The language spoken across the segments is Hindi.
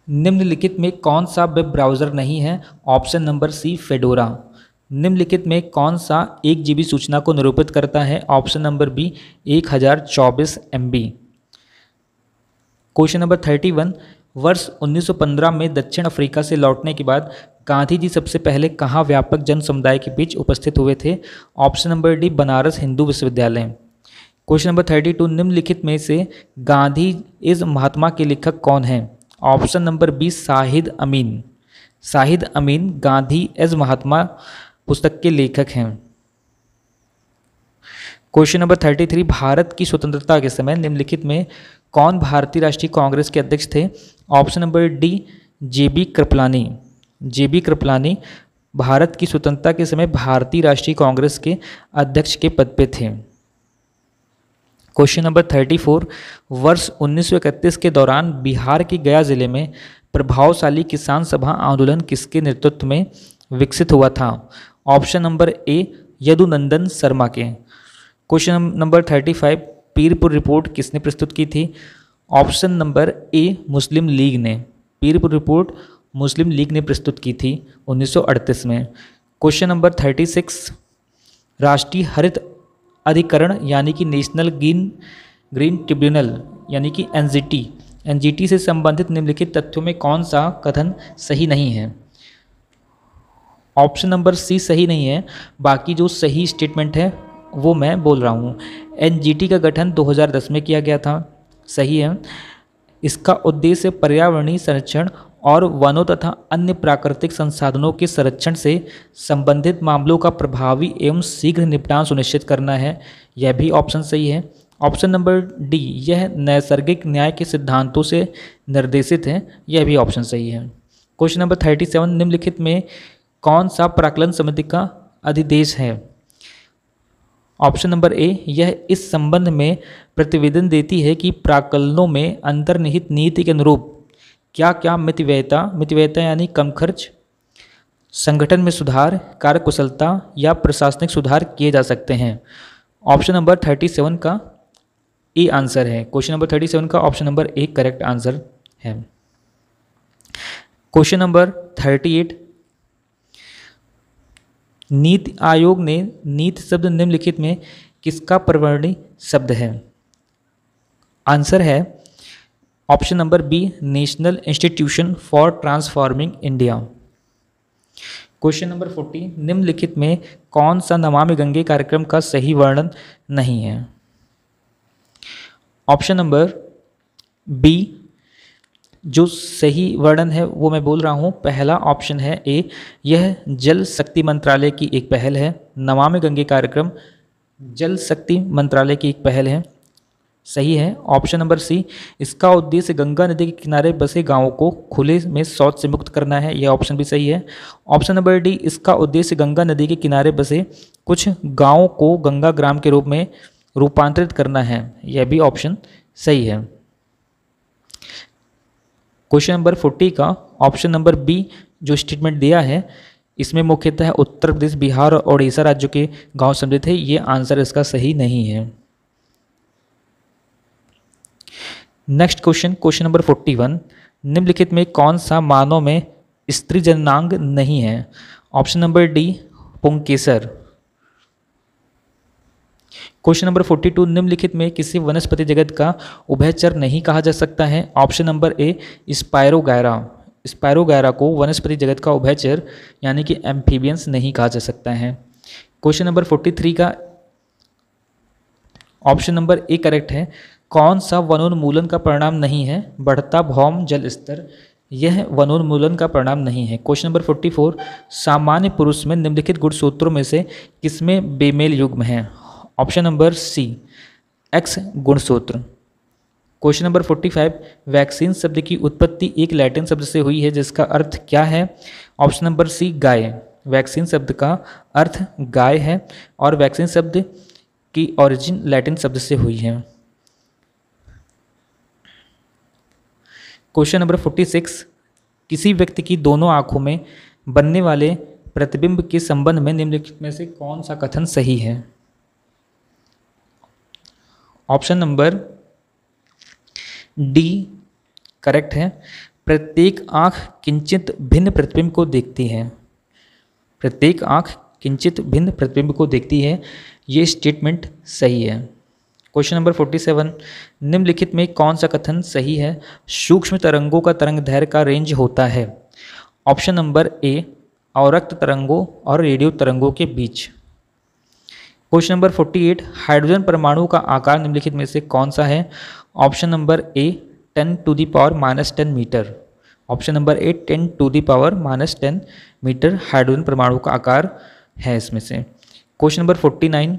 निम्नलिखित में कौन सा वेब ब्राउज़र नहीं है? Option number C Fedora. निम्नलिखित में कौन सा 1 GB सूचना को निरूपित करता है? Option number B 1024 MB। Question number 31, वर्ष 1915 में दक्षिण अफ्रीका से लौटने के बाद गांधी जी सबसे पहले कहाँ व्यापक जन समुदाय के बीच उपस्थित हुए थे? Option number D Banaras Hindu विश्वविद्यालय। क्वेश्चन नंबर 32, निम्नलिखित में से गांधी इज महात्मा के लेखक कौन हैं? ऑप्शन नंबर बी शाहिद अमीन। शाहिद अमीन गांधी एज महात्मा पुस्तक के लेखक हैं। क्वेश्चन नंबर 33, भारत की स्वतंत्रता के समय निम्नलिखित में कौन भारतीय राष्ट्रीय कांग्रेस के अध्यक्ष थे? ऑप्शन नंबर डी जेबी कृपलानी। जेबी कृपलानी भारत की स्वतंत्रता के समय भारतीय राष्ट्रीय कांग्रेस के अध्यक्ष के पद पे थे। क्वेश्चन नंबर 34, वर्ष 1931 के दौरान बिहार के गया जिले में प्रभावशाली किसान सभा आंदोलन किसके नेतृत्व में विकसित हुआ था? Option number A Yadunandan Sharma के। क्वेश्चन नंबर 35, पीरपुर रिपोर्ट किसने प्रस्तुत की थी? ऑप्शन नंबर ए मुस्लिम लीग ने। पीरपुर रिपोर्ट मुस्लिम लीग ने प्रस्तुत की थी 1938 में। क्वेश्चन नंबर 36, राष्ट्रीय हरित अधिकरण यानी कि नेशनल ग्रीन ट्रिब्यूनल यानी कि एनजीटी से संबंधित निम्नलिखित तथ्यों में कौन सा कथन सही नहीं है? ऑप्शन नंबर सी सही नहीं है, बाकी जो सही स्टेटमेंट है वो मैं बोल रहा हूँ। एनजीटी का गठन 2010 में किया गया था, सही है। इसका उद्देश्य पर्यावरणीय संरक्षण और वनों तथा अन्य प्राकृतिक संसाधनों के संरक्षण से संबंधित मामलों का प्रभावी एवं शीघ्र निपटान सुनिश्चित करना है, यह भी ऑप्शन सही है। ऑप्शन नंबर डी, यह नैसर्गिक न्याय के सिद्धांतों से निर्देशित है, यह भी ऑप्शन सही है। क्वेश्चन नंबर 37, निम्नलिखित में कौन सा प्राक्कलन समिति का अधिदेश है? ऑप्शन नंबर ए, यह इस संबंध में प्रतिवेदन देती है कि प्राक्कलनों में अंतर्निहित नीति के अनुरूप क्या क्या मितव्ययिता यानी कम खर्च, संगठन में सुधार, कार्यकुशलता या प्रशासनिक सुधार किए जा सकते हैं। ऑप्शन नंबर 37 का ए आंसर है। क्वेश्चन नंबर 37 का option number A correct answer है। क्वेश्चन नंबर 38, नीति आयोग ने नीति शब्द निम्नलिखित में किसका परवर्णी शब्द है? आंसर है option number B national institution for transforming India. Question number 40, निम्नलिखित में कौन सा नमामि गंगे कार्यक्रम का सही वर्णन नहीं है? ऑप्शन नंबर बी जो सही वर्णन है वो मैं बोल रहा हूँ। पहला ऑप्शन है ए, यह जल शक्ति मंत्रालय की एक पहल है। नमामि गंगे कार्यक्रम जल शक्ति मंत्रालय की एक पहल है, सही है। ऑप्शन नंबर सी, इसका उद्देश्य गंगा नदी के किनारे बसे गांवों को खुले में शौच से मुक्त करना है, यह ऑप्शन भी सही है। ऑप्शन नंबर डी, इसका उद्देश्य गंगा नदी के किनारे बसे कुछ गांवों को गंगा ग्राम के रूप में रूपांतरित करना है, यह भी ऑप्शन सही है। क्वेश्चन नंबर 40 का ऑप्शन नंबर बी जो स्टेटमेंट दिया है इसमें मुख्यतः उत्तर प्रदेश, बिहार और उड़ीसा राज्यों के गांव सम्मिलित है, ये आंसर इसका सही नहीं है। नेक्स्ट क्वेश्चन, क्वेश्चन नंबर 41, निम्नलिखित में कौन सा मानव में स्त्री जननांग नहीं है? ऑप्शन नंबर डी पुंकेसर। क्वेश्चन नंबर 42, निम्नलिखित में किसी वनस्पति जगत का उभयचर नहीं कहा जा सकता है? ऑप्शन नंबर ए स्पायरोगैरा। स्पायरोगैरा को वनस्पति जगत का उभयचर यानी कि एम्फीबियंस नहीं कहा जा सकता है। क्वेश्चन नंबर 43 का ऑप्शन नंबर ए करेक्ट है। कौन सा वनोन्मूलन का परिणाम नहीं है? बढ़ता भौम जल स्तर, यह वनोन्मूलन का परिणाम नहीं है। क्वेश्चन नंबर 44, सामान्य पुरुष में निम्नलिखित गुणसूत्रों में से किसमें बेमेल युग्म है? ऑप्शन नंबर सी एक्स गुणसूत्र। क्वेश्चन नंबर 45, वैक्सीन शब्द की उत्पत्ति एक लैटिन शब्द से हुई है जिसका अर्थ क्या है? ऑप्शन नंबर सी गाय। वैक्सीन शब्द का अर्थ गाय है और वैक्सीन शब्द की ओरिजिन लैटिन शब्द से हुई है। क्वेश्चन नंबर 46, किसी व्यक्ति की दोनों आंखों में बनने वाले प्रतिबिंब के संबंध में निम्नलिखित में से कौन सा कथन सही है? ऑप्शन नंबर डी करेक्ट है। प्रत्येक आँख किंचित भिन्न प्रतिबिंब को देखती है। प्रत्येक आँख किंचित भिन्न प्रतिबिंब को देखती है, ये स्टेटमेंट सही है। क्वेश्चन नंबर 47, निम्नलिखित में कौन सा कथन सही है? सूक्ष्म तरंगों का तरंग दैर्घ्य का रेंज होता है। ऑप्शन नंबर ए, अवरक्त तरंगों और रेडियो तरंगों के बीच। क्वेश्चन नंबर 48, हाइड्रोजन परमाणु का आकार निम्नलिखित में से कौन सा है? Option number A 10⁻⁻10 metre. Option number A 10⁻⁻10 metre hydrogen परमाणु का आकार है इसमें से। क्वेश्चन नंबर 49,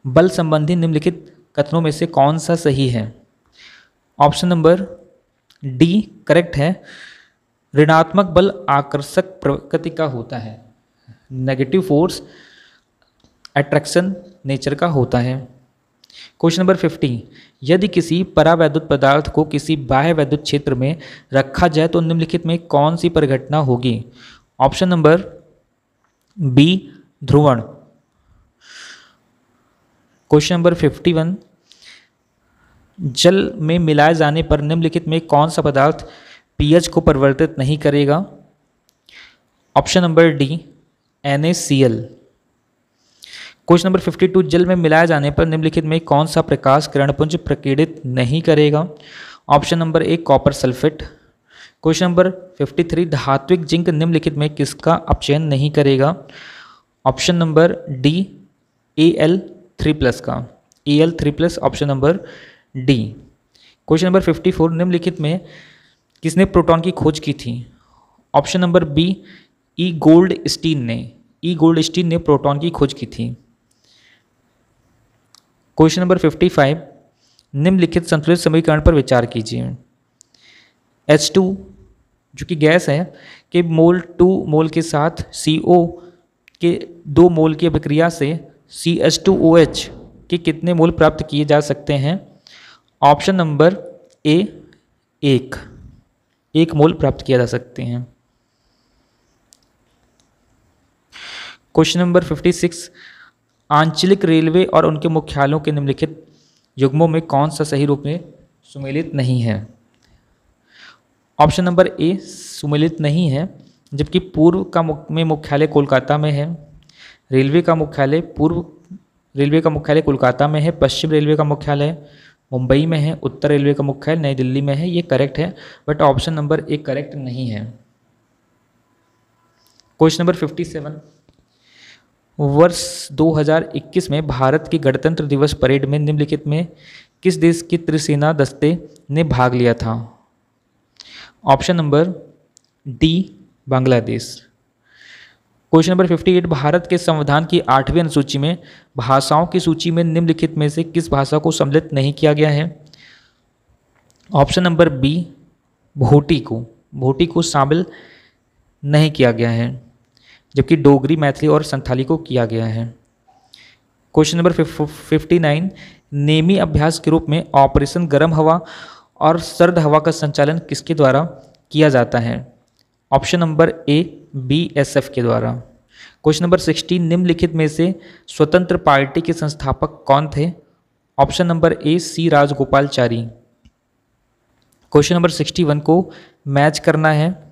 बल संबंधी निम्नलिखित कथनों में से कौन सा सही है? ऑप्शन नंबर डी करेक्ट है, ऋणात्मक बल आकर्षक प्रकृति का होता है, नेगेटिव फोर्स अट्रैक्शन नेचर का होता है। क्वेश्चन नंबर 50, यदि किसी परावैद्युत पदार्थ को किसी बाह्य वैद्युत क्षेत्र में रखा जाए तो निम्नलिखित में कौन सी परिघटना होगी? ऑप्शन नंबर बी ध्रुवण। क्वेश्चन नंबर 51, जल में मिलाए जाने पर निम्नलिखित में कौन सा पदार्थ पीएच को परिवर्तित नहीं करेगा? Option number D NaCl। Question number 52, जल में मिलाए जाने पर निम्नलिखित में कौन सा प्रकाश किरणपुंज प्रकीर्णित नहीं करेगा? ऑप्शन नंबर ए कॉपर सल्फेट। क्वेश्चन नंबर 53, धात्विक जिंक निम्नलिखित में किसका अपचयन नहीं करेगा? ऑप्शन नंबर डी Al3+ का, Al3+, option number D. Question number 54, निम्नलिखित में किसने प्रोटॉन की खोज की थी? Option number B E Goldstein ने प्रोटॉन की खोज की थी। क्वेश्चन नंबर 55, निम्नलिखित संतुलित समीकरण पर विचार कीजिए। H2 जो कि गैस है के मोल 2 मोल के साथ CO के 2 मोल की अभिक्रिया से CH2OH के कितने मोल प्राप्त किए जा सकते हैं? ऑप्शन नंबर ए 1 मोल प्राप्त किया जा सकते हैं। क्वेश्चन नंबर 56, आंचलिक रेलवे और उनके मुख्यालयों के निम्नलिखित युग्मों में कौन सा सही रूप में सुमेलित नहीं है? ऑप्शन नंबर ए सुमेलित नहीं है, जबकि पूर्व का में मुख्यालय कोलकाता में है, रेलवे का मुख्यालय कोलकाता में है, पश्चिम रेलवे का मुख्यालय मुंबई में है, उत्तर रेलवे का मुख्यालय नई दिल्ली में है। ये करेक्ट है, but option number A correct नहीं है। क्वेश्चन नंबर 57, वर्ष 2021 में भारत की गणतंत्र दिवस परेड में निम्नलिखित में किस देश के त्रिसेना दस्ते ने भाग लिया था? Option number D Bangladesh. Question number 58, Bharat के संविधान की 8वीं अनुसूची में भाषाओं की सूची में निम्नलिखित में से किस भाषा को सम्मिलित नहीं किया गया है? ऑप्शन नंबर बी भोटी को शामिल नहीं किया गया है, जबकि डोगरी, मैथिली और संथाली को किया गया है। क्वेश्चन नंबर 59, नेमी अभ्यास के रूप में ऑपरेशन गर्म हवा और सर्द हवा का संचालन किसके द्वारा किया जाता है? ऑप्शन नंबर ए BSF के द्वारा। क्वेश्चन नंबर 60, निम्नलिखित में से स्वतंत्र पार्टी के संस्थापक कौन थे? ऑप्शन नंबर ए C राजगोपालचारी। क्वेश्चन नंबर 61 को मैच करना है।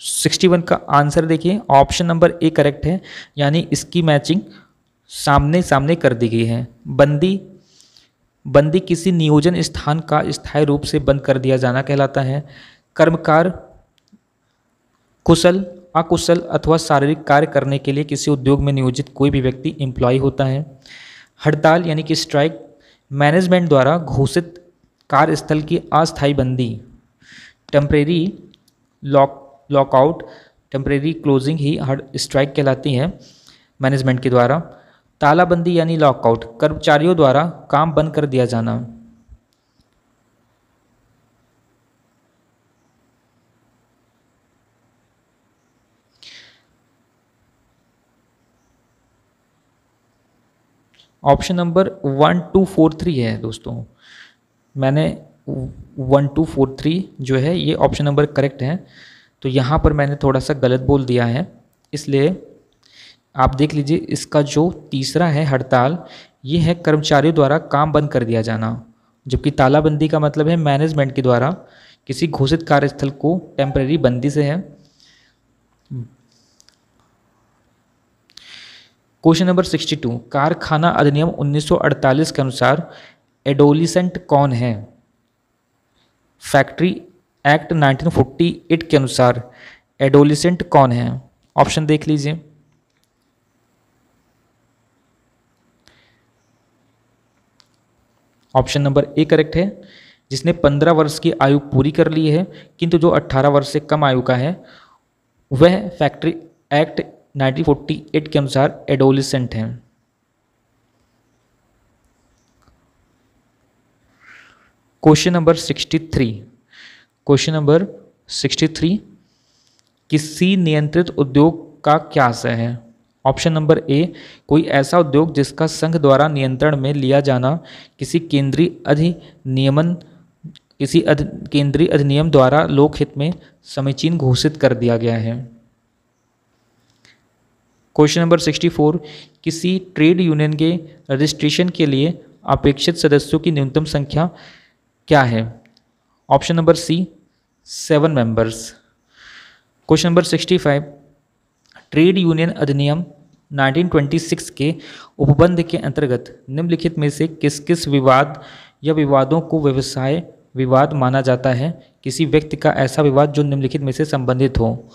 सिक्सटी वन का आंसर देखिए, ऑप्शन नंबर ए करेक्ट है, यानी इसकी मैचिंग सामने सामने कर दी गई है। बंदी किसी नियोजन स्थान का स्थायी रूप से बंद कर दिया जाना कहलाता है। कर्मकार कुशल, अकुशल अथवा शारीरिक कार्य करने के लिए किसी उद्योग में नियोजित कोई भी व्यक्ति एम्प्लॉय होता है। हड़ताल यानी कि स्ट्राइक मैनेजमेंट द्वारा घोषित कार्यस्थल की अस्थायी बंदी। टेम्परेरी लॉकआउट, टेम्परेरी क्लोजिंग ही स्ट्राइक कहलाती है मैनेजमेंट के द्वारा। तालाबंदी यानी लॉकआउट, कर्मचारियों द्वारा काम बंद कर दिया जाना। ऑप्शन नंबर 1, 2, 4, 3 है दोस्तों, मैंने 1, 2, 4, 3 जो है ये ऑप्शन नंबर करेक्ट है, तो यहाँ पर मैंने थोड़ा सा गलत बोल दिया है, इसलिए आप देख लीजिए इसका जो तीसरा है हड़ताल, ये है कर्मचारियों द्वारा काम बंद कर दिया जाना, जबकि तालाबंदी का मतलब है मैनेजमेंट के द्वारा किसी घोषित कार्यस्थल को टेम्परेरी बंदी से है। क्वेश्चन नंबर 62, कारखाना अधिनियम 1948 के अनुसार एडोलिसेंट कौन है? फैक्ट्री एक्ट 1948 के अनुसार एडोलिसेंट कौन है? ऑप्शन देख लीजिए। ऑप्शन नंबर ए करेक्ट है, जिसने 15 वर्ष की आयु पूरी कर ली है, किंतु जो 18 वर्ष से कम आयु का है वह फैक्ट्री एक्ट 1948 के अनुसार एडोलिसेंट है। क्वेश्चन नंबर 63, क्वेश्चन नंबर 63, किसी नियंत्रित उद्योग का क्या आशय है? ऑप्शन नंबर ए, कोई ऐसा उद्योग जिसका संघ द्वारा नियंत्रण में लिया जाना किसी केंद्रीय अधिनियम द्वारा लोकहित में समीचीन घोषित कर दिया गया है। क्वेश्चन नंबर 64, किसी ट्रेड यूनियन के रजिस्ट्रेशन के लिए अपेक्षित सदस्यों की न्यूनतम संख्या क्या है? Option number C 7 members. Question number 65, trade union अधिनियम 1926 के उपबंध के अंतर्गत निम्नलिखित में से किस किस विवाद या विवादों को व्यवसाय विवाद माना जाता है? किसी व्यक्ति का ऐसा विवाद जो निम्नलिखित में से संबंधित हो।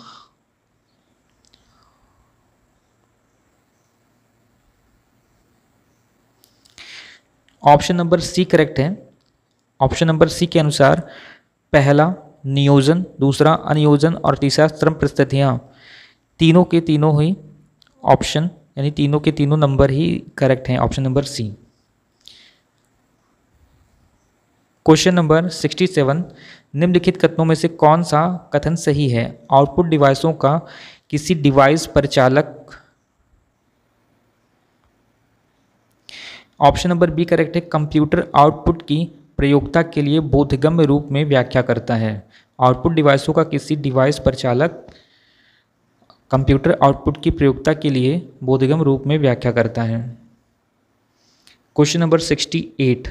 ऑप्शन नंबर सी करेक्ट है। ऑप्शन नंबर सी के अनुसार पहला नियोजन, दूसरा अनियोजन और तीसरा श्रम परिस्थितियां, तीनों के तीनों ही ऑप्शन यानी तीनों के तीनों नंबर ही करेक्ट हैं। Option number C. Question number 67, निम्नलिखित कथनों में से कौन सा कथन सही है? आउटपुट डिवाइसों का किसी डिवाइस परिचालक, ऑप्शन नंबर बी करेक्ट है, कंप्यूटर आउटपुट की प्रयोक्ता के लिए बोधगम्य रूप में व्याख्या करता है। आउटपुट डिवाइसों का किसी डिवाइस परिचालक कंप्यूटर आउटपुट की प्रयोक्ता के लिए बोधगम्य रूप में व्याख्या करता है। क्वेश्चन नंबर 68,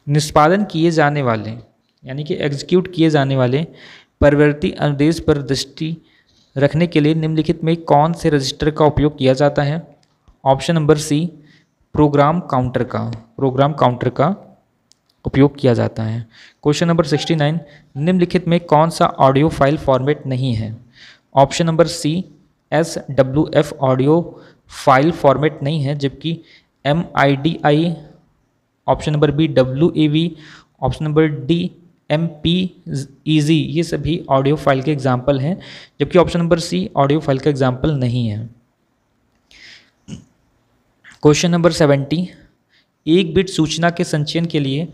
निष्पादन किए जाने वाले यानी कि एग्जीक्यूट किए जाने वाले परिवर्ती अनुदेश पर दृष्टि रखने के लिए निम्नलिखित में कौन से रजिस्टर का उपयोग किया जाता है? Option number C, program counter का उपयोग किया जाता है। क्वेश्चन नंबर 69, निम्नलिखित में कौन सा ऑडियो फाइल फॉर्मेट नहीं है? Option number C, SWF audio file format नहीं है, जबकि MIDI, option number B WAV, option number D MPEG ये सभी ऑडियो फाइल के एग्जाम्पल हैं, जबकि option number C audio file का एग्जाम्पल नहीं है। क्वेश्चन नंबर 70, एक बिट सूचना के संचयन के लिए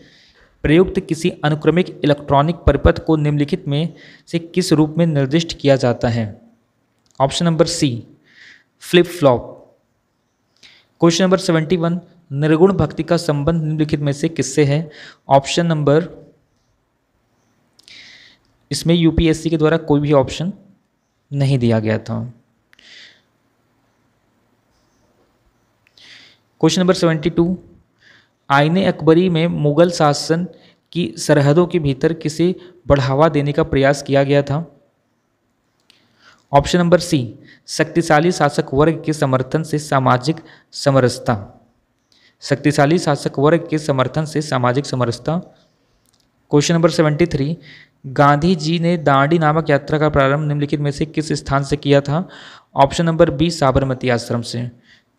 प्रयुक्त किसी अनुक्रमिक इलेक्ट्रॉनिक परिपथ को निम्नलिखित में से किस रूप में निर्दिष्ट किया जाता है? Option number C, flip flop. Question number 71, निर्गुण भक्ति का संबंध निम्नलिखित में से किससे है? ऑप्शन नंबर, इसमें UPSC के द्वारा कोई भी ऑप्शन नहीं दिया गया था। क्वेश्चन नंबर 72, आईने अकबरी में मुगल शासन की सरहदों के भीतर किसे बढ़ावा देने का प्रयास किया गया था? ऑप्शन नंबर सी, शक्तिशाली शासक वर्ग के समर्थन से सामाजिक समरसता। शक्तिशाली शासक वर्ग के समर्थन से सामाजिक समरसता। क्वेश्चन नंबर 73, गांधी जी ने दांडी नामक यात्रा का प्रारंभ निम्नलिखित में से किस स्थान से किया था? ऑप्शन नंबर बी, साबरमती आश्रम से।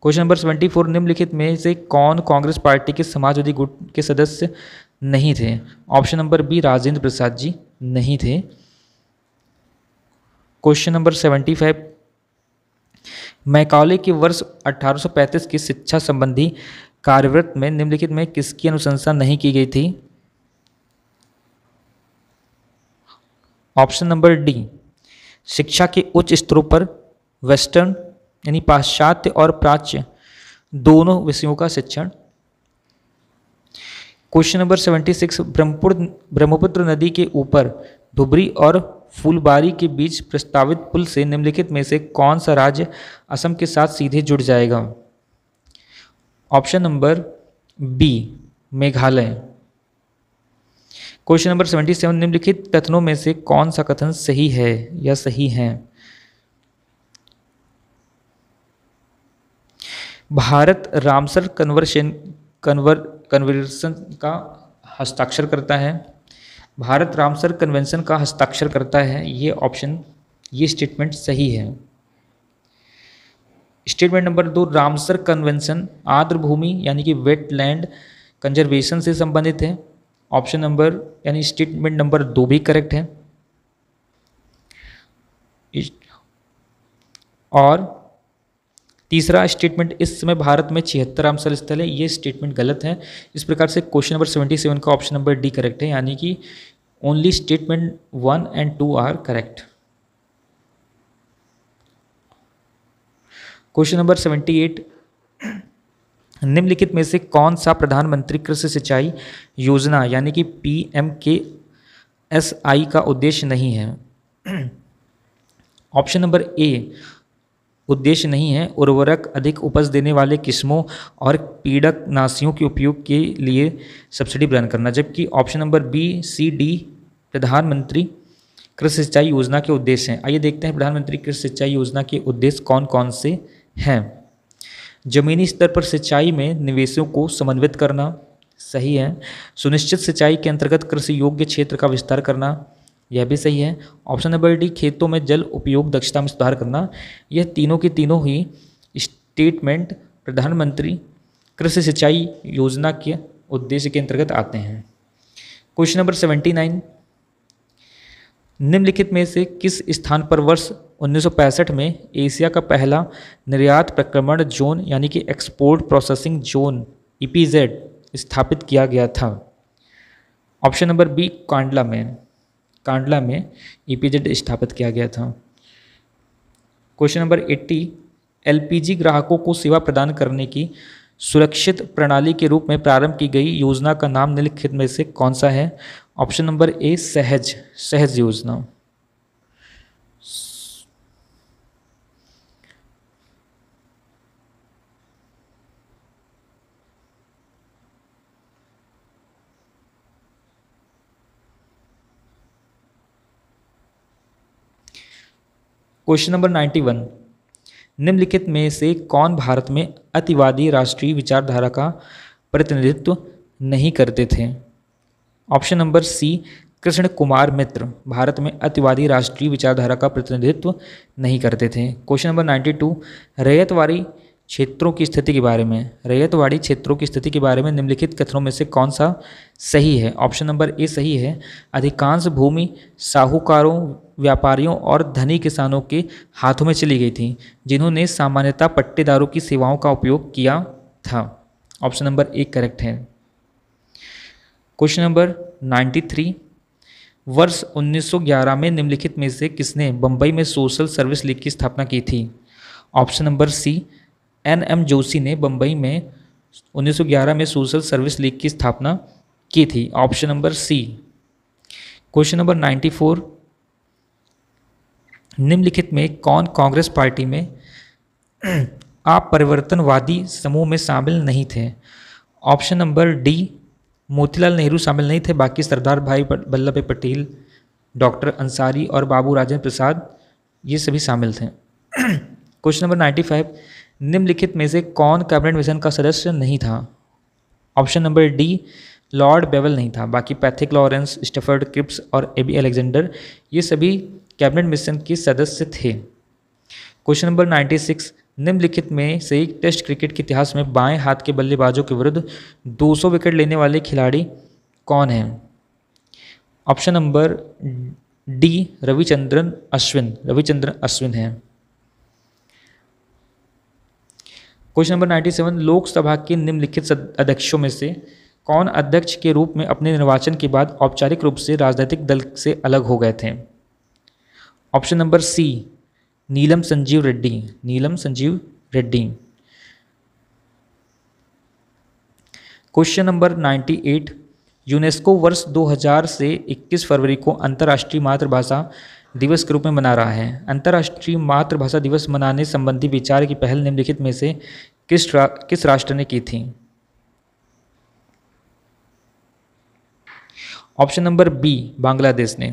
क्वेश्चन नंबर 74, निम्नलिखित में से कौन कांग्रेस पार्टी के समाजवादी गुट के सदस्य नहीं थे? Option number B, Rajendra Prasad ji नहीं थे। क्वेश्चन नंबर 75, मैकाले के वर्ष 1835 की शिक्षा संबंधी कार्यवृत्त में निम्नलिखित में किसकी अनुशंसा नहीं की गई थी? ऑप्शन नंबर डी, शिक्षा के उच्च स्तरों पर वेस्टर्न यानी पाश्चात्य और प्राच्य दोनों विषयों का शिक्षण। क्वेश्चन नंबर 76, ब्रह्मपुत्र नदी के ऊपर धुबरी और फूलबारी के बीच प्रस्तावित पुल से निम्नलिखित में से कौन सा राज्य असम के साथ सीधे जुड़ जाएगा? Option number B Meghalaya. Question number 77, निम्नलिखित कथनों में से कौन सा कथन सही है या सही है? भारत रामसर कन्वेंशन का हस्ताक्षर करता है। भारत रामसर कन्वेंशन का हस्ताक्षर करता है, ये स्टेटमेंट सही है। स्टेटमेंट नंबर 2, रामसर कन्वेंशन आर्द्र भूमि यानी कि वेटलैंड कंजर्वेशन से संबंधित है। ऑप्शन नंबर यानी स्टेटमेंट नंबर 2 भी करेक्ट है। और तीसरा स्टेटमेंट, इस समय भारत में 76 रामसर स्थल है, ये स्टेटमेंट गलत है। इस प्रकार से क्वेश्चन नंबर 77 का ऑप्शन नंबर डी करेक्ट है, यानी कि only statement 1 and 2 are correct. Question number 78, निम्नलिखित में से कौन सा प्रधानमंत्री कृषि सिंचाई योजना यानी कि PMKSI का उद्देश्य नहीं है? ऑप्शन नंबर ए, उद्देश्य नहीं है उर्वरक अधिक उपज देने वाले किस्मों और पीड़कनाशियों के उपयोग के लिए सब्सिडी प्रदान करना, जबकि ऑप्शन नंबर बी, सी, डी प्रधानमंत्री कृषि सिंचाई योजना के उद्देश्य हैं। आइए देखते हैं प्रधानमंत्री कृषि सिंचाई योजना के उद्देश्य कौन कौन से हैं। जमीनी स्तर पर सिंचाई में निवेशों को समन्वित करना, सही है। सुनिश्चित सिंचाई के अंतर्गत कृषि योग्य क्षेत्र का विस्तार करना, यह भी सही है। ऑप्शन नंबर डी, खेतों में जल उपयोग दक्षता में सुधार करना। यह तीनों की तीनों ही स्टेटमेंट प्रधानमंत्री कृषि सिंचाई योजना के उद्देश्य के अंतर्गत आते हैं। क्वेश्चन नंबर 79, निम्नलिखित में से किस स्थान पर वर्ष 1965 में एशिया का पहला निर्यात प्रक्रमण जोन यानी कि एक्सपोर्ट प्रोसेसिंग जोन EPZ स्थापित किया गया था? ऑप्शन नंबर बी, कांडला में EPZ स्थापित किया गया था। क्वेश्चन नंबर 80, LPG ग्राहकों को सेवा प्रदान करने की सुरक्षित प्रणाली के रूप में प्रारंभ की गई योजना का नाम निम्नलिखित में से कौन सा है? ऑप्शन नंबर ए, सहज योजना। क्वेश्चन नंबर 91, निम्नलिखित में से कौन भारत में अतिवादी राष्ट्रीय विचारधारा का प्रतिनिधित्व नहीं करते थे? Option number C, Krishna Kumar Mitra Bharat में अतिवादी राष्ट्रीय विचारधारा का प्रतिनिधित्व नहीं करते थे। क्वेश्चन नंबर 92, रैयतवाड़ी क्षेत्रों की स्थिति के बारे में निम्नलिखित कथनों में से कौन सा सही है? ऑप्शन नंबर ए सही है। अधिकांश भूमि साहूकारों, व्यापारियों और धनी किसानों के हाथों में चली गई थी, जिन्होंने सामान्यतः पट्टेदारों की सेवाओं का उपयोग किया था। ऑप्शन नंबर ए करेक्ट है। क्वेश्चन नंबर 93, वर्ष 1911 में निम्नलिखित में से किसने बंबई में सोशल सर्विस लीग की स्थापना की थी? Option number C, NM Joshi ने बंबई में 1911 में सोशल सर्विस लीग की स्थापना की थी। Option number C. Question number 94, निम्नलिखित में कौन कांग्रेस पार्टी में अपरिवर्तनवादी समूह में शामिल नहीं थे? Option number D, Motilal Nehru शामिल नहीं थे, बाकी सरदार भाई वल्लभ भाई पटेल, डॉक्टर अंसारी और बाबू राजेंद्र प्रसाद ये सभी शामिल थे। क्वेश्चन नंबर 95, निम्नलिखित में से कौन कैबिनेट मिशन का सदस्य नहीं था? Option number D, Lord bevel नहीं था, बाकी पैथिक लॉरेंस, स्टैफर्ड क्रिप्स और AB अलेक्जेंडर ये सभी कैबिनेट मिशन के सदस्य थे। क्वेश्चन नंबर 96, निम्नलिखित में से एक टेस्ट क्रिकेट के इतिहास में बाएं हाथ के बल्लेबाजों के विरुद्ध 200 विकेट लेने वाले खिलाड़ी कौन हैं? Option number D, Ravichandran Ashwin हैं। क्वेश्चन नंबर 97, लोकसभा के निम्नलिखित अध्यक्षों में से कौन अध्यक्ष के रूप में अपने निर्वाचन के बाद औपचारिक रूप से राजनीतिक दल से अलग हो गए थे? Option number C, Neelam Sanjiva Reddy. Question number 98, UNESCO वर्ष 2000 से 21 फरवरी को अंतर्राष्ट्रीय मातृभाषा दिवस के रूप में मना रहा है। अंतर्राष्ट्रीय मातृभाषा दिवस मनाने संबंधी विचार की पहल निम्नलिखित में से किस राष्ट्र ने की थी? ऑप्शन नंबर बी, बांग्लादेश ने।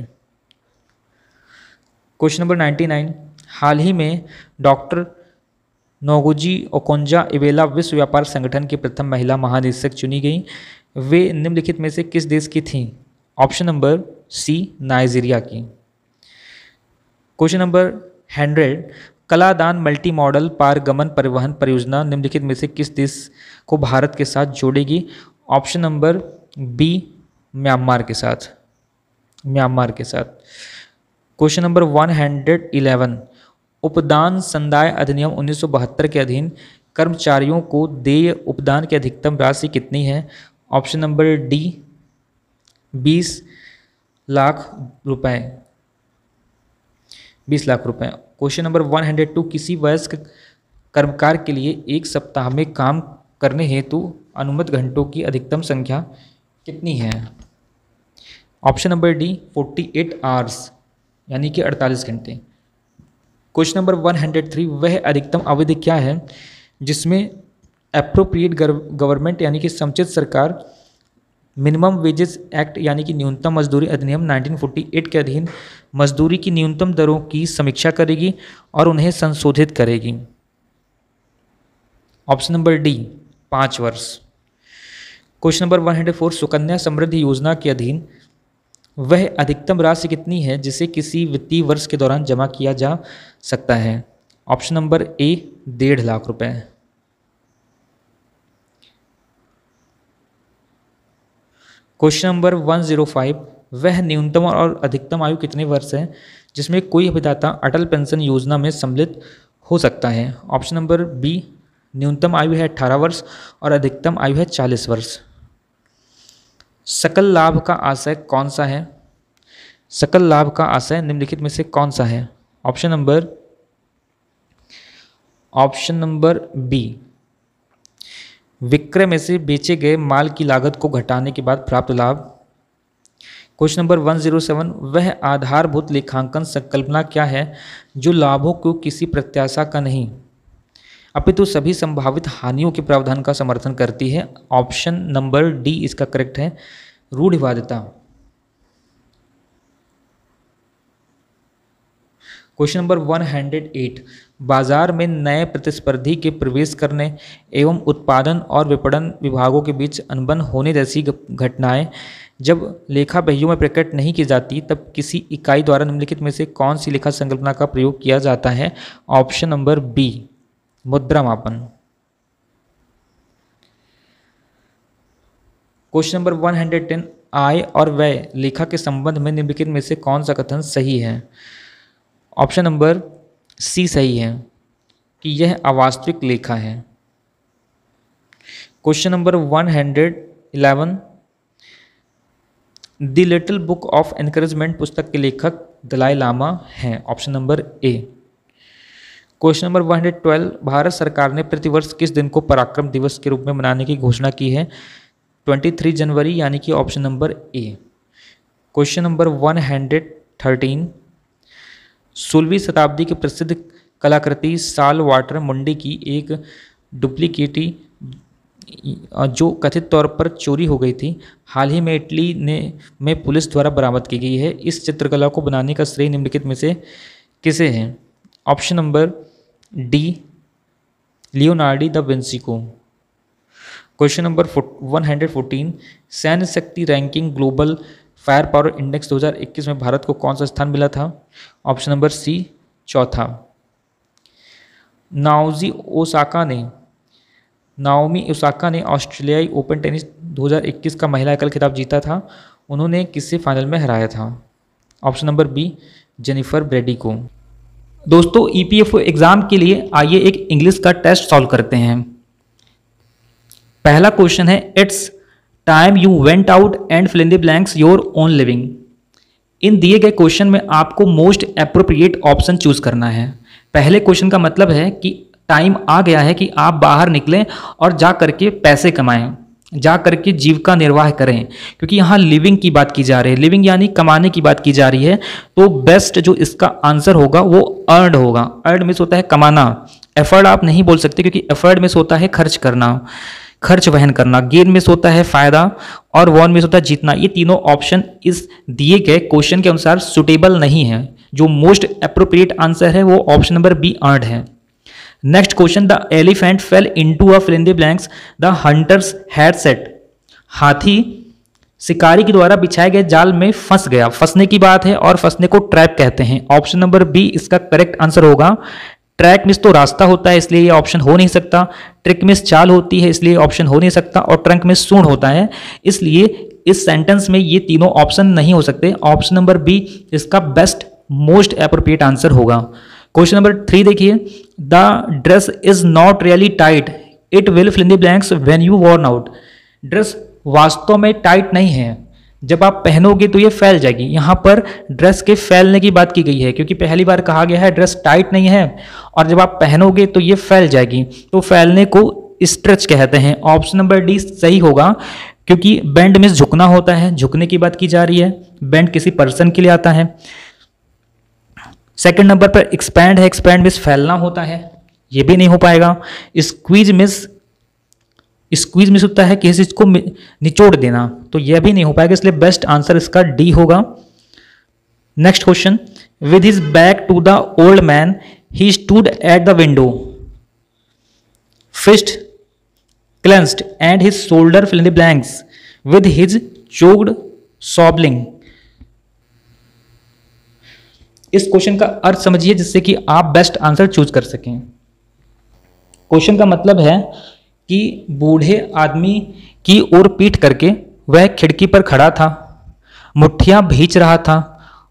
क्वेश्चन नंबर 99, हाल ही में डॉक्टर नोगुची ओकोंजो-इवेला विश्व व्यापार संगठन की प्रथम महिला महानिदेशक चुनी गई। वे निम्नलिखित में से किस देश की थीं? ऑप्शन नंबर सी, नाइजीरिया की। Question number 100, Kaladan multi modal पारगमन परिवहन परियोजना निम्नलिखित में से किस देश को भारत के साथ जोड़ेगी? ऑप्शन नंबर बी, म्यांमार के साथ। क्वेश्चन नंबर 111, उपदान संदाय अधिनियम 1972 के अधीन कर्मचारियों को देय उपदान की अधिकतम राशि कितनी है? ऑप्शन नंबर डी, 20 लाख रुपए। क्वेश्चन नंबर 102, किसी वयस्क कर्मकार के लिए एक सप्ताह में काम करने हेतु अनुमत घंटों की अधिकतम संख्या कितनी है? ऑप्शन नंबर डी, 48 आवर्स, यानी कि 48 घंटे। क्वेश्चन नंबर 103, वह अधिकतम अवधि क्या है जिसमें एप्रोप्रिएट गवर्नमेंट यानी कि समुचित सरकार मिनिमम वेजेस एक्ट यानी कि न्यूनतम मजदूरी अधिनियम 1948 के अधीन मजदूरी की न्यूनतम दरों की समीक्षा करेगी और उन्हें संशोधित करेगी? ऑप्शन नंबर डी, 5 वर्ष। क्वेश्चन नंबर 104, सुकन्या समृद्धि योजना के अधीन वह अधिकतम राशि कितनी है जिसे किसी वित्तीय वर्ष के दौरान जमा किया जा सकता है? ऑप्शन नंबर ए, 1.5 लाख रुपए। क्वेश्चन नंबर 105, वह न्यूनतम और अधिकतम आयु कितने वर्ष है जिसमें कोई अभिदाता अटल पेंशन योजना में सम्मिलित हो सकता है? ऑप्शन नंबर बी, न्यूनतम आयु है 18 वर्ष और अधिकतम आयु है 40 वर्ष। सकल लाभ का आशय कौन सा है? सकल लाभ का आशय निम्नलिखित में से कौन सा है? ऑप्शन नंबर बी, विक्रय में से बेचे गए माल की लागत को घटाने के बाद प्राप्त लाभ। क्वेश्चन नंबर 107, वह आधारभूत लेखांकन संकल्पना क्या है जो लाभों को किसी प्रत्याशा का नहीं अपितु सभी संभावित हानियों के प्रावधान का समर्थन करती है? ऑप्शन नंबर डी इसका करेक्ट है, रूढ़िवादिता। क्वेश्चन नंबर 108, बाजार में नए प्रतिस्पर्धी के प्रवेश करने एवं उत्पादन और विपणन विभागों के बीच अनबन होने जैसी घटनाएं जब लेखा बहियों में प्रकट नहीं की जाती तब किसी इकाई द्वारा निम्नलिखित में से कौन सी लेखा संकल्पना का प्रयोग किया जाता है? ऑप्शन नंबर बी, मुद्रा मापन। क्वेश्चन नंबर 110, आय और व्यय लेखा के संबंध में निम्नलिखित में से कौन सा कथन सही है? ऑप्शन नंबर सी सही है कि यह अवास्तविक लेखा है। Question number 111, the little book of encouragement पुस्तक के लेखक दलाई लामा हैं? ऑप्शन नंबर ए। क्वेश्चन नंबर 112, भारत सरकार ने प्रतिवर्ष किस दिन को पराक्रम दिवस के रूप में मनाने की घोषणा की है? 23 जनवरी, यानी कि ऑप्शन नंबर ए। क्वेश्चन नंबर 113, 16वीं शताब्दी की प्रसिद्ध कलाकृति साल वाटर मुंडी की एक डुप्लीकेटी जो कथित तौर पर चोरी हो गई थी, हाल ही में इटली में पुलिस द्वारा बरामद की गई है। इस चित्रकला को बनाने का श्रेय निम्नलिखित में से किसे है? Option number D, Leonardo da Vinci को। क्वेश्चन नंबर 114, सैन्य शक्ति ranking global fire power index 2021 में भारत को कौन सा स्थान मिला था? ऑप्शन नंबर सी, चौथा। नाओमी ओसाका ने ऑस्ट्रेलियाई ओपन टेनिस 2021 का महिला एकल खिताब जीता था। उन्होंने किसे फाइनल में हराया था? Option number B, Jennifer Brady को। दोस्तों, ईपीएफओ एग्जाम के लिए आइए एक इंग्लिश का टेस्ट सॉल्व करते हैं। पहला क्वेश्चन है, it's time you went out and fill in the blanks your own living. इन दिए गए क्वेश्चन में आपको मोस्ट एप्रोप्रिएट ऑप्शन चूज करना है। पहले क्वेश्चन का मतलब है कि टाइम आ गया है कि आप बाहर निकलें और जा करके पैसे कमाएं, जा करके जीविका निर्वाह करें, क्योंकि यहाँ लिविंग की बात की जा रही है। लिविंग यानी कमाने की बात की जा रही है। तो बेस्ट जो इसका आंसर होगा वो अर्नड होगा। अर्नड मीन्स होता है कमाना, एफर्ड आप नहीं बोल सकते क्योंकि एफर्ड में होता है खर्च करना, खर्च वहन करना, गेन में होता है फायदा, और वॉन में होता है जीतना। ये तीनों ऑप्शन इस दिए गए क्वेश्चन के अनुसार सुटेबल नहीं है। जो मोस्ट अप्रोप्रिएट आंसर है वो ऑप्शन नंबर बी अर्नड है। Next question, the elephant fell into a fill in the blanks the hunters had set. हाथी शिकारी के द्वारा बिछाए गए जाल में फंस गया। फंसने की बात है और फंसने को ट्रैप कहते हैं। ऑप्शन नंबर बी इसका करेक्ट आंसर होगा। ट्रैक मिस तो रास्ता होता है इसलिए ये ऑप्शन हो नहीं सकता, ट्रिक मिस चाल होती है इसलिए ऑप्शन हो नहीं सकता, और ट्रंक मिस सूंड होता है, इसलिए इस सेंटेंस में ये तीनों ऑप्शन नहीं हो सकते। ऑप्शन नंबर बी इसका बेस्ट मोस्ट एप्रोप्रिएट आंसर होगा। क्वेश्चन नंबर 3 देखिए, the dress is not really tight, it will fill in the blanks when you worn out. Dress वास्तव में टाइट नहीं है, जब आप पहनोगे तो ये फैल जाएगी। यहाँ पर ड्रेस के फैलने की बात की गई है क्योंकि पहली बार कहा गया है ड्रेस टाइट नहीं है, और जब आप पहनोगे तो ये फैल जाएगी, तो फैलने को स्ट्रेच कहते हैं। ऑप्शन नंबर डी सही होगा क्योंकि बेंड में झुकना होता है, झुकने की बात की जा रही है, बेंड किसी पर्सन के लिए आता है। सेकंड नंबर पर एक्सपैंड है, एक्सपैंड मीन्स फैलना होता है, ये भी नहीं हो पाएगा। स्क्वीज मिस होता है किसी चीज को निचोड़ देना, तो यह भी नहीं हो पाएगा, इसलिए बेस्ट आंसर इसका डी होगा। Next question, with his back to the old man he stood at the window, fist clenched and his shoulder fill in the blanks with his choked sobbing. इस क्वेश्चन का अर्थ समझिए जिससे कि आप बेस्ट आंसर चूज कर सकें। क्वेश्चन का मतलब है कि बूढ़े आदमी की ओर पीठ करके वह खिड़की पर खड़ा था, मुट्ठियां भींच रहा था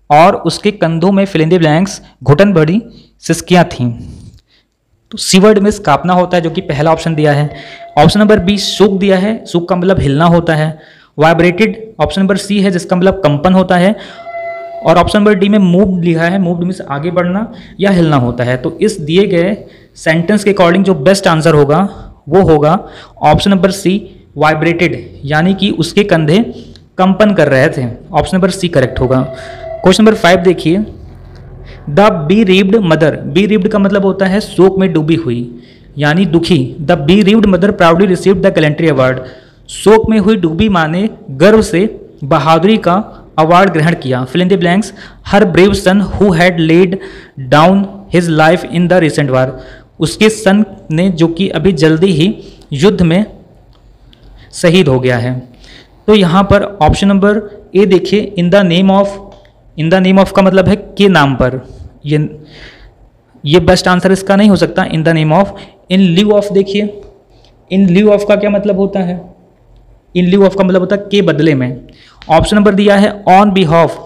और उसके कंधों में फिल इन द ब्लैंक्स घुटन भरी सिसकियां थीं। तो सीवर्ड में कांपना होता है जो कि पहला ऑप्शन दिया है। ऑप्शन नंबर बी सूख दिया है, सूख का मतलब हिलना होता है। वाइब्रेटेड ऑप्शन नंबर सी है जिसका मतलब कंपन होता है, और ऑप्शन नंबर डी में मूव्ड लिखा है, मूव्ड मीन्स आगे बढ़ना या हिलना होता है। तो इस दिए गए सेंटेंस के अकॉर्डिंग जो बेस्ट आंसर होगा वो होगा ऑप्शन नंबर सी वाइब्रेटेड, यानी कि उसके कंधे कंपन कर रहे थे। ऑप्शन नंबर सी करेक्ट होगा। क्वेश्चन नंबर 5 देखिए, द बीरीव्ड मदर, बीरीव्ड का मतलब होता है शोक में डूबी हुई यानी दुखी। The bereaved mother proudly received the gallantry award, शोक में हुई डूबी माँ ने गर्व से बहादुरी का अवार्ड ग्रहण किया। Fill in the blanks her brave son who had laid down his life in the recent war, उसके सन ने जो कि अभी जल्दी ही युद्ध में शहीद हो गया है। तो यहाँ पर ऑप्शन नंबर ए देखिए, in the name of, in the name of का मतलब है के नाम पर, ये बेस्ट आंसर इसका नहीं हो सकता। In the name of, in lieu of देखिए, इन ल्यू ऑफ का क्या मतलब होता है, इन ल्यू ऑफ का मतलब होता है के बदले में। ऑप्शन नंबर दिया है ऑन बिहाफ,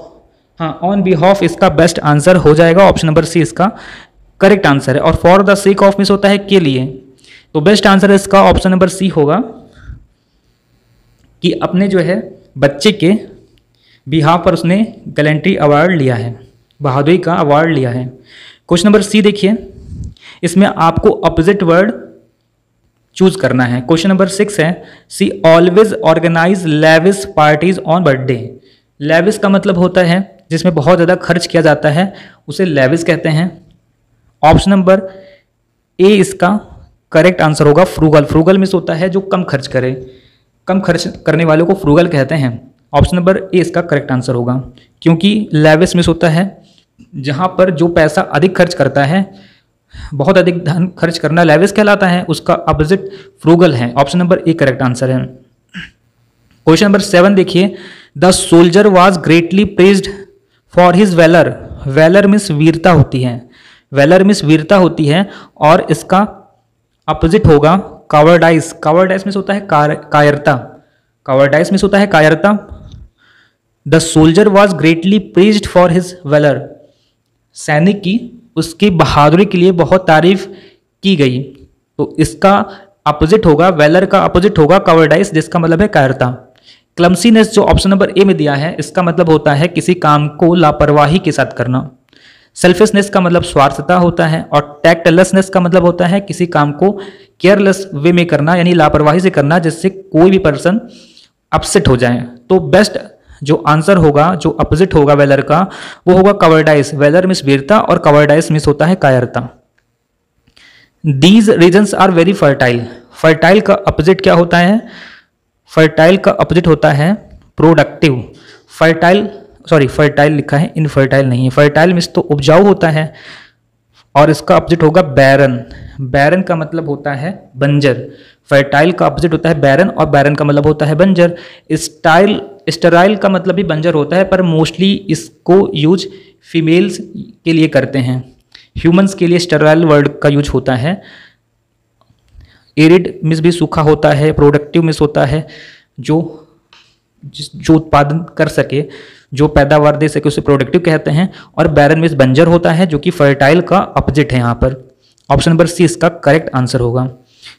हाँ ऑन बिहाफ इसका बेस्ट आंसर हो जाएगा। ऑप्शन नंबर सी इसका करेक्ट आंसर है। और for the sake of miss होता है के लिए, तो बेस्ट आंसर इसका ऑप्शन नंबर सी होगा कि अपने जो है बच्चे के बिहाफ पर उसने गैलेंट्री अवार्ड लिया है, बहादुरी का अवार्ड लिया है। क्वेश्चन नंबर सी देखिए, इसमें आपको अपोजिट वर्ड चूज करना है। क्वेश्चन नंबर 6 है, she always organise lavish parties on birthday. Lavish का मतलब होता है जिसमें बहुत ज़्यादा खर्च किया जाता है, उसे लेविस कहते हैं। ऑप्शन नंबर ए इसका करेक्ट आंसर होगा फ्रूगल। फ्रूगल मीन्स होता है जो कम खर्च करे, कम खर्च करने वालों को फ्रूगल कहते हैं। ऑप्शन नंबर ए इसका करेक्ट आंसर होगा क्योंकि लेविस मीन्स होता है जहाँ पर जो पैसा अधिक खर्च करता है, बहुत अधिक धन खर्च करना लेविस कहलाता है, उसका अपोजिट फ्रूगल है। Option number A correct answer है। क्वेश्चन नंबर 7 देखिए, the soldier was greatly praised for his valour. Valour means वीरता होती है, वेलर मीन्स वीरता होती है, और इसका अपोजिट होगा कावर्डाइस। कावर्डाइस मीन्स होता है कायरता, कावर्डाइस मीन्स होता है कायरता। The soldier was greatly praised for his valour, सैनिक की उसकी बहादुरी के लिए बहुत तारीफ की गई, तो इसका अपोजिट होगा, वेलर का अपोजिट होगा कावर्डाइस, जिसका मतलब है कायरता। क्लमसीनेस जो ऑप्शन नंबर ए में दिया है, इसका मतलब होता है किसी काम को लापरवाही के साथ करना। सेल्फिशनेस का मतलब स्वार्थता होता है, और टैक्टलेसनेस का मतलब होता है किसी काम को केयरलेस वे में करना, यानी लापरवाही से करना जिससे कोई भी पर्सन अपसेट हो जाए। तो बेस्ट जो आंसर होगा, जो अपोजिट होगा वेलर का, वो होगा कावर्डाइस। वेलर मीन्स वीरता और कावर्डाइस मीन्स होता है कायरता। These regions are very fertile. Fertile का अपोजिट क्या होता है? फर्टाइल का अपोजिट होता है प्रोडक्टिव। फर्टाइल, सॉरी फर्टाइल लिखा है, इनफर्टाइल नहीं है। फर्टाइल मीन्स तो उपजाऊ होता है, और इसका अपोजिट होगा बैरन। बैरन का मतलब होता है बंजर। फर्टाइल का अपोजिट होता है बैरन, और बैरन का मतलब होता है बंजर। स्टेराइल का मतलब भी बंजर होता है, पर मोस्टली इसको यूज फीमेल्स के लिए करते हैं। ह्यूमंस के लिए स्टेराइल वर्ड का यूज होता है। एरिड मीन्स भी सूखा होता है। प्रोडक्टिव मीन्स होता है जो उत्पादन कर सके, जो पैदावार दे सके, उसे प्रोडक्टिव कहते हैं। और बैरन मीन्स बंजर होता है, जो कि फर्टाइल का अपोजिट है यहाँ पर। ऑप्शन नंबर सी इसका करेक्ट आंसर होगा।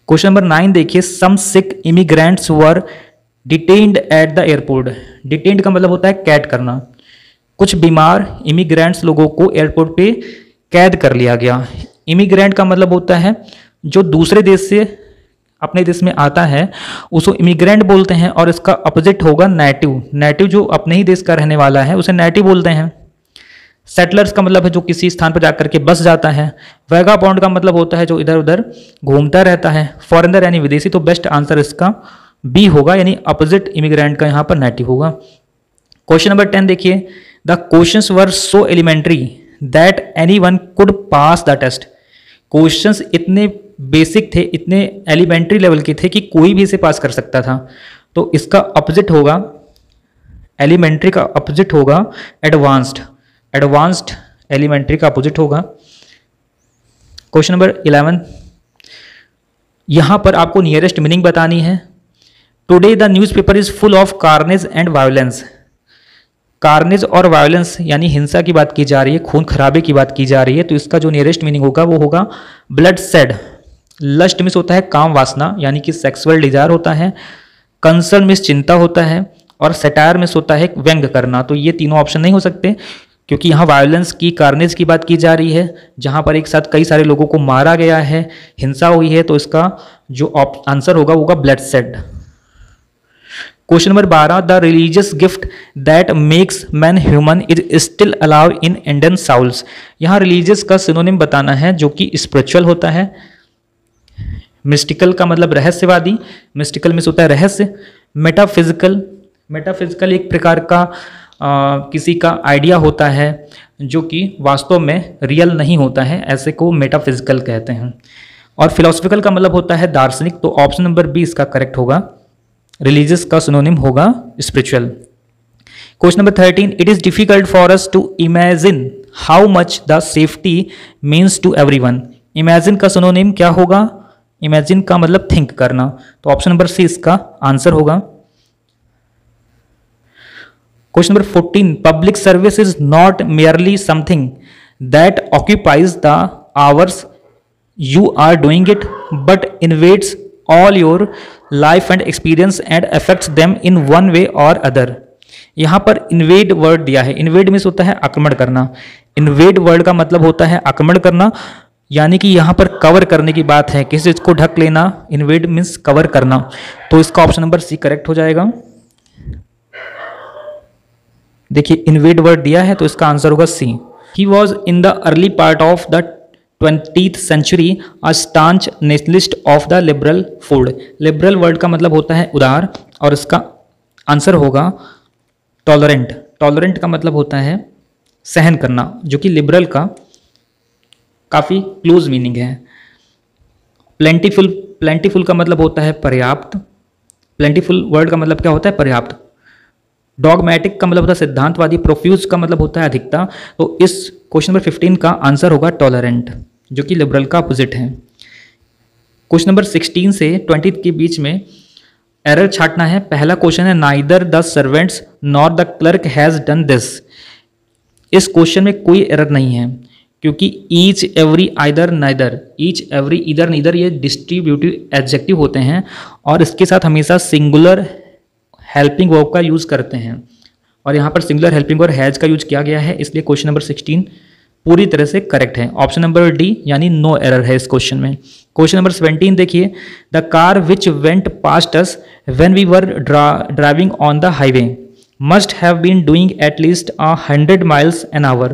क्वेश्चन नंबर 9 देखिए, some sick immigrants were detained at the airport. Detained का मतलब होता है कैद करना। कुछ बीमार इमिग्रेंट्स लोगों को एयरपोर्ट पे कैद कर लिया गया। इमिग्रेंट का मतलब होता है जो दूसरे देश से अपने देश में आता है, उसको इमिग्रेंट बोलते हैं। और इसका अपोजिट होगा नेटिव। नेटिव जो अपने ही देश का रहने वाला है, उसे नेटिव बोलते हैं। सेटलर्स का मतलब है जो किसी स्थान पर जाकर के बस जाता है। वैगाबॉन्ड का मतलब होता है जो इधर उधर घूमता रहता है। फॉरेनर यानी विदेशी। तो बेस्ट आंसर इसका बी होगा, यानी अपोजिट इमिग्रेंट का यहाँ पर नेटिव होगा। क्वेश्चन नंबर 10 देखिए, the questions were so elementary that anyone could pass the test. Questions इतने बेसिक थे, इतने एलिमेंट्री लेवल के थे कि कोई भी इसे पास कर सकता था। तो इसका अपोजिट होगा, एलिमेंट्री का अपोजिट होगा एडवांस्ड। एडवांस्ड एलिमेंट्री का अपोजिट होगा। क्वेश्चन नंबर 11, यहां पर आपको नियरेस्ट मीनिंग बतानी है। Today the newspaper is full of carnage and violence. Carnage और वायलेंस यानी हिंसा की बात की जा रही है, खून खराबे की बात की जा रही है। तो इसका जो नियरेस्ट मीनिंग होगा वो होगा ब्लड सेड। लस्ट मिस होता है काम वासना, यानी कि सेक्सुअल डिजायर होता है। कंसर्न मिस चिंता होता है। और सेटायर मिस होता है व्यंग करना। तो ये तीनों ऑप्शन नहीं हो सकते, क्योंकि यहाँ वायलेंस की, कार्नेज की बात की जा रही है, जहाँ पर एक साथ कई सारे लोगों को मारा गया है, हिंसा हुई है। तो इसका जो आंसर होगा bloodshed. Question number 12, the religious gift that makes man human is still alive in Indian souls. यहाँ रिलीजियस का सिनोनिम बताना है, जो कि स्पिरिचुअल होता है। मिस्टिकल का मतलब रहस्यवादी। मिस्टिकल मीन्स होता है रहस्य। मेटाफिजिकल, मेटाफिजिकल एक प्रकार का किसी का आइडिया होता है जो कि वास्तव में रियल नहीं होता है, ऐसे को मेटाफिजिकल कहते हैं। और फिलोसफिकल का मतलब होता है दार्शनिक। तो ऑप्शन नंबर बी इसका करेक्ट होगा। रिलीजियस का सिनोनिम होगा spiritual. Question number 13, it is difficult for us to imagine how much the safety means to everyone. Imagine का सिनोनिम क्या होगा? इमेजिन का मतलब थिंक करना। तो ऑप्शन नंबर सी इसका आंसर होगा। Question number 14, public service is not merely something that occupies the hours you are doing it, but invades all your life and experience and affects them in one way or other. यहां पर इन्वेड वर्ड दिया है। इन्वेड मीन्स होता है आक्रमण करना। इन्वेड वर्ड का मतलब होता है आक्रमण करना, यानी कि यहां पर कवर करने की बात है, किसी चीज को ढक लेना। इन्वेड मीन्स कवर करना। तो इसका ऑप्शन नंबर सी करेक्ट हो जाएगा। देखिए इन्वेड वर्ड दिया है, तो इसका आंसर होगा C. He was in the early part of the 20th century a staunch nationalist of the liberal fold। Liberal word का मतलब होता है उदार, और इसका आंसर होगा टॉलरेंट। टॉलरेंट का मतलब होता है सहन करना, जो कि लिबरल का काफ़ी क्लोज मीनिंग है। प्लेंटीफुल, प्लेंटीफुल का मतलब होता है पर्याप्त। प्लेंटीफुल वर्ड का मतलब क्या होता है? पर्याप्त। डॉगमैटिक का मतलब होता है सिद्धांतवादी। प्रोफ्यूज का मतलब होता है अधिकता। तो इस क्वेश्चन नंबर 15 का आंसर होगा टॉलरेंट, जो कि लिबरल का अपोजिट है। क्वेश्चन नंबर 16 से 20 के बीच में एरर छांटना है। पहला क्वेश्चन है, neither the servants nor the clerk has done this. इस क्वेश्चन में कोई एरर नहीं है, क्योंकि each every either neither, each every इधर नीदर ये डिस्ट्रीब्यूटिव एडजेक्टिव होते हैं, और इसके साथ हमेशा सिंगुलर हेल्पिंग वर्ब का यूज करते हैं। और यहाँ पर सिंगुलर हेल्पिंग और हैज का यूज किया गया है, इसलिए क्वेश्चन नंबर 16 पूरी तरह से करेक्ट है। ऑप्शन नंबर डी यानी नो एरर है इस क्वेश्चन में। क्वेश्चन नंबर 17 देखिए, the car which went past us when we were driving on the highway must have been doing at least 100 miles an hour।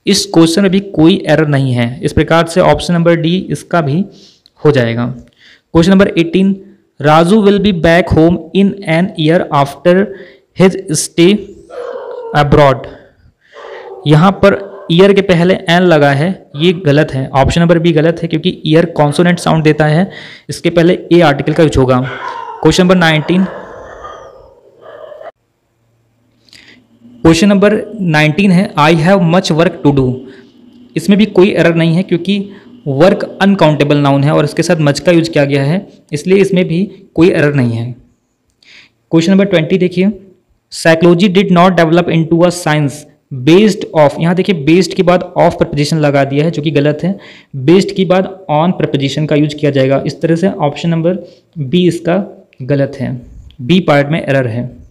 इस क्वेश्चन में भी कोई एरर नहीं है। इस प्रकार से ऑप्शन नंबर डी इसका भी हो जाएगा। Question number 18, Raju will be back home in an year after his stay abroad. यहाँ पर ईयर के पहले एन लगा है, ये गलत है। ऑप्शन नंबर बी गलत है क्योंकि ईयर कॉन्सोनेंट साउंड देता है, इसके पहले ए आर्टिकल का यूज होगा। क्वेश्चन नंबर 19, क्वेश्चन नंबर 19 है I have much work to do. इसमें भी कोई एरर नहीं है क्योंकि वर्क अनकाउंटेबल नाउन है और इसके साथ मच का यूज किया गया है, इसलिए इसमें भी कोई एरर नहीं है। क्वेश्चन नंबर 20 देखिए, psychology did not develop into a science based of. यहाँ देखिए बेस्ड के बाद ऑफ प्रपोजिशन लगा दिया है जो कि गलत है। बेस्ड के बाद ऑन प्रपोजिशन का यूज किया जाएगा। इस तरह से ऑप्शन नंबर बी इसका गलत है, बी पार्ट में एरर है।